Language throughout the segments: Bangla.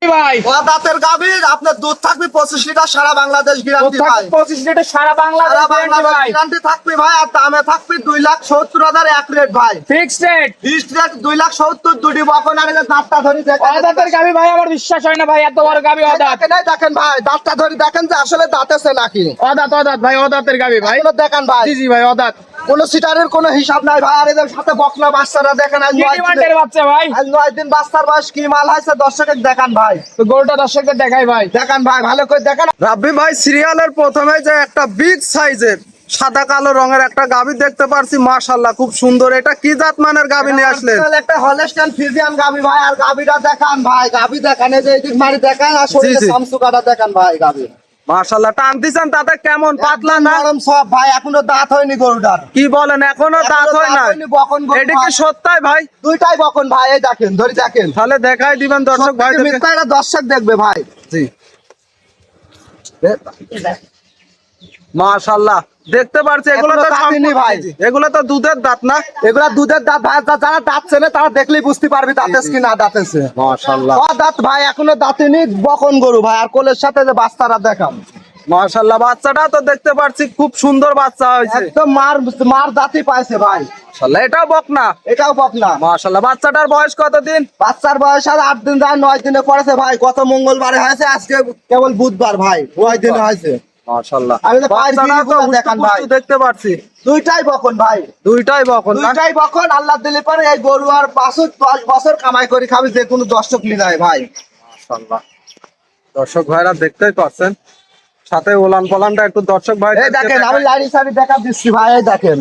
ভাই দাঁতের গাভী আপনার দুধ থাকবে 25 লিটার সারা বাংলাদেশ গ্যারান্টি ভাই। 25 লিটার সারা বাংলাদেশ ভাই গ্যারান্টি থাকবে ভাই। আর দামে থাকবে 2,70,000 এক রেট ভাই। ফিক্সড রেট ফিক্সড রেট 2,70,000 দুটি বকন আর দাঁতটা ধরি দেখেন। দাঁতের গাবি ভাই আমার বিশ্বাস হয় না ভাই, এত বড় গাবি অদাঁত। দেখেন ভাই দাঁতটা ধরি দেখেন যে আসলে দাঁতেছে নাকি। অদাঁত ভাই, অদাঁতের গাবি ভাই দেখেন ভাই। জি ভাই অদাঁত। কোন সিটারের কোন হিসাব নাই ভাই। আর এদের সাথে বকনা বাচ্চারা দেখেন আজ 9 বাচ্চা ভাই, আজ 9 দিন বাচ্চার বয়স কি মাল হয়েছে দর্শকের দেখান ভাই। তো গরুটা দর্শকদের দেখাই ভাই, দেখান ভাই ভালো করে দেখান। রাব্বি ভাই সিরিয়ালের প্রথমে যে একটা বিগ সাইজের সাদা কালো রঙের একটা গাভী দেখতে পারছি, মাশাআল্লাহ খুব সুন্দর। এটা কি জাত মানের গাভী নিয়ে আসলেন? একটা হলস্টাইন ফ্রিজিয়ান গাভী ভাই। আর গাভীটা দেখান ভাই, গাভী দেখান এই যে এদিক মারি দেখান আর শরীরে সামসুকাটা দেখান ভাই। গাভী মাশাআল্লাহ টান দিছেন তাতে কেমন পাতলা না নরম সব ভাই। এখনো দাঁত হয়নি গরুটার। কি বলেন এখনো দাঁত হয় না? বকন গরু এটা কি সত্যই ভাই? দুইটাই বকন ভাই। এই দেখেন ধরে দেখেন। তাহলে দেখাই দিবেন দর্শক ভাই। মিথ্যা এটা দর্শক দেখবে ভাই। জি মাশাআল্লাহ দেখতে পারছি এগুলো তো দাঁতিনি ভাই। এগুলো তো দুধের দাঁত না? এগুলা দুধের দাঁত ভাই। যারা দাঁত চেনে তারা দেখলেই বুঝতে পারবি দাঁতেস কি না দাঁতেছে। মাশাআল্লাহ দাঁত ভাই এখনো দাঁতিনি বকন গরু ভাই। আর কোলের সাথে যে বাচ্চারা দেখান মাশাআল্লাহ বাচ্চাটা তো দেখতে পারছি খুব সুন্দর বাচ্চা হয়েছে। একদম মার দাঁতই পাইছে ভাই। মাশাআল্লাহ এটাও বকনা? এটাও বকনা। মাশাআল্লাহ বাচ্চাটার বয়স কতদিন? বাচ্চার বয়স আর 8 দিন যায় 9 দিনে পড়েছে ভাই। গত মঙ্গলবারে হয়েছে, আজকে কেবল বুধবার ভাই 9 দিনে হয়েছে। মাশাআল্লাহ আমি তো পায়ের বাচ্চাটা তো বিড়িগুলো দেখান ভাই। হুষ্টপুষ্ট দেখতে পারছি। দুইটাই বকন ভাই। দুইটাই বকন না? দুইটাই বকন। আল্লাহ দিলে পরে এই গরু আর 10 বছর কামাই করে খাবি যে কোনো দর্শক নিয়ে ভাই। মাশাআল্লাহ দর্শক ভাইরা দেখতেই পাচ্ছেন, সাথে ওলান পালানটা একটু দর্শক ভাই এই দেখেন আমি লাড়ি সাড়ি দেখা দিচ্ছি ভাই। এই দেখেন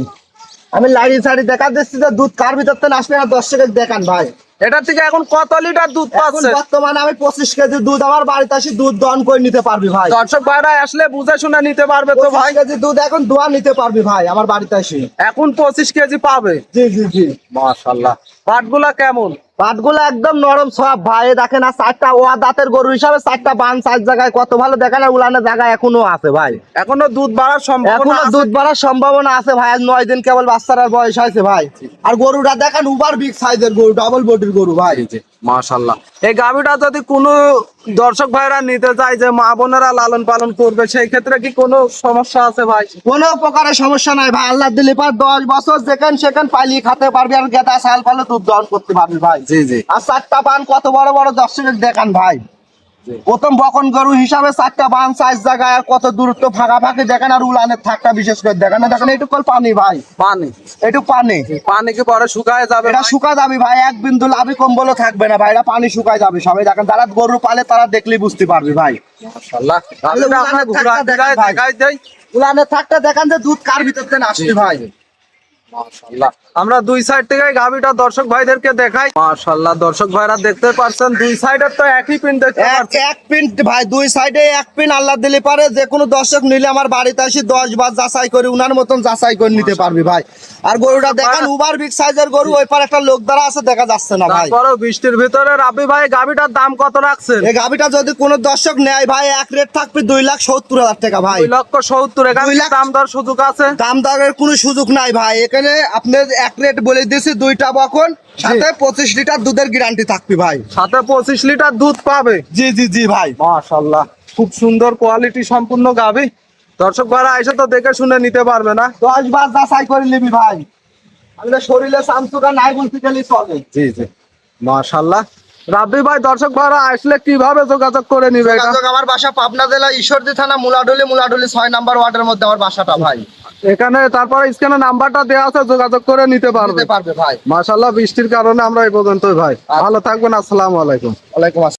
আমি লাড়ি সাড়ি দেখা দিচ্ছি যে দুধ কার ভিতর থেকে আসবে না দর্শকের দেখান ভাই। এটা থেকে এখন কত লিটার দুধ এখন পাচ্ছে? বর্তমানে আমি 25 কেজি দুধ আমার বাড়িতে আসি দুধ দহন করে নিতে পারবি ভাই। দর্শক ভাইরা আসলে বুঝে শুনে নিতে পারবে তো 25 ভাই? কেজি দুধ এখন দোয়া নিতে পারবি ভাই আমার বাড়িতে আসি। এখন 25 কেজি পাবে। জি জি জি। মাশাআল্লাহ পাটগুলা কেমন? পাটগুলো একদম নরম সব ভাই। দেখেন আর 4টা ওয়া দাঁতের গরু হিসাবে 4টা বান 4 জায়গায় কত ভালো দেখেন। আর উলানের জায়গায় এখনো আছে ভাই। এখনো দুধ বাড়ার সম্ভাবনা এখনো আছে? দুধ বাড়ার সম্ভাবনা আছে ভাই। আজ 9 দিন কেবল বাচ্চার বয়স হয়েছে ভাই। আর গরুটা দেখেন উবার বিগ সাইজের গরু, ডাবল বডির গরু ভাই। মাশাআল্লাহ এই গাভীটা যদি কোনো দর্শক ভাইরা নিতে চায় যে মা বোনেরা লালন পালন করবে, সেই ক্ষেত্রে কি কোনো সমস্যা আছে ভাই? কোনো প্রকারের সমস্যা নাই ভাই। আল্লাহ দিলে পর 10 বছর যেখান সেখান পালিয়ে খেতে পারবি আর গেদা সাল পালে দুধ দহন করতে পারবি ভাই। জি জি। আর 4টা বান কত বড় বড় দর্শকের দেখান ভাই। প্রথম বকন গরু হিসাবে 4টা বান 4 জায়গায় আর কত দূরত্ব ফাঁকাফাঁকি দেখেন। আর উলানের থাকটা বিশেষ করে দেখেন। দেখেন এইটুকু পানি ভাই, পানি এইটুকু পানি। পানি কি পরে শুকায় যাবে? এটা শুকা যাবে ভাই। এক বিন্দু লাভি কম্বলও থাকবে না ভাই। এটা পানি শুকায় যাবে সবাই দেখেন। যারা গরু পালে তারা দেখলেই বুঝতে পারবি ভাই। মাশাআল্লাহ গাভীটা আমরা ঘোরা দেখাই দেই। উলানের থাকটা দেখেন যে দুধ কার ভিতর থেকে আসছে ভাই। মাশাআল্লাহ আমরা দুই সাইড থেকে গাভীটা দর্শক ভাইদেরকে দেখাই। মাশাআল্লাহ দর্শক ভাইরা দেখতে পাচ্ছেন দুই সাইডের তো একই পিন দেখতে পাচ্ছেন। এক পিন ভাই, দুই সাইডে এক পিন। আল্লাহ দিলে পারে যে কোনো দর্শক নিলে আমার বাড়িতে আসি 10 বার যাচাই করে উনার মতন যাচাই করে নিতে পারবি ভাই। আর গরুটা দেখেন উবার বিগ সাইজের গরু। ওই পার একটা লোক দ্বারা আছে দেখা যাচ্ছে না ভাই। তারপরে বৃষ্টির ভিতরে রাব্বি ভাই গাভীটার দাম কত রাখছেন? এই গাভিটা যদি কোনো দর্শক নেয় ভাই এক রেট থাকবে 2,70,000 টাকা ভাই। 2,70,000। এখানে 2 লাখ দাম দর সুযোগ আছে? দাম দরের কোনো সুযোগ নাই ভাই। এখানে আপনার এক রেট বলে দিয়েছি। 2টা বকন সাথে 25 লিটার দুধের গ্যারান্টি থাকবে ভাই। সাথে 25 লিটার দুধ পাবে। জি জি জি ভাই। মাশাআল্লাহ খুব সুন্দর কোয়ালিটি সম্পূর্ণ গাভী। দর্শক ভাইরা এসে তো দেখে শুনে নিতে পারবে না? 10 বার যাচাই করে নিবি ভাই। আমাদের শরীরে সামসুকা নাই বলতে গেলে চলে। জি জি মাশাআল্লাহ। রাব্বি ভাই দর্শক ভাইরা আসলে কিভাবে যোগাযোগ করে নিবে? আমার বাসা পাবনা জেলা ঈশ্বরদী থানা মুলাডুলি 6 নাম্বার ওয়ার্ডের মধ্যে আমার বাসাটা ভাই। এখানে তারপরে স্ক্রিনে নাম্বারটা দেওয়া আছে, যোগাযোগ করে নিতে পারবে ভাই। মাশাআল্লাহ বৃষ্টির কারণে আমরা এই পর্যন্তই ভাই। ভালো থাকবেন। আসসালামু আলাইকুম। ওয়ালাইকুম আসসালাম।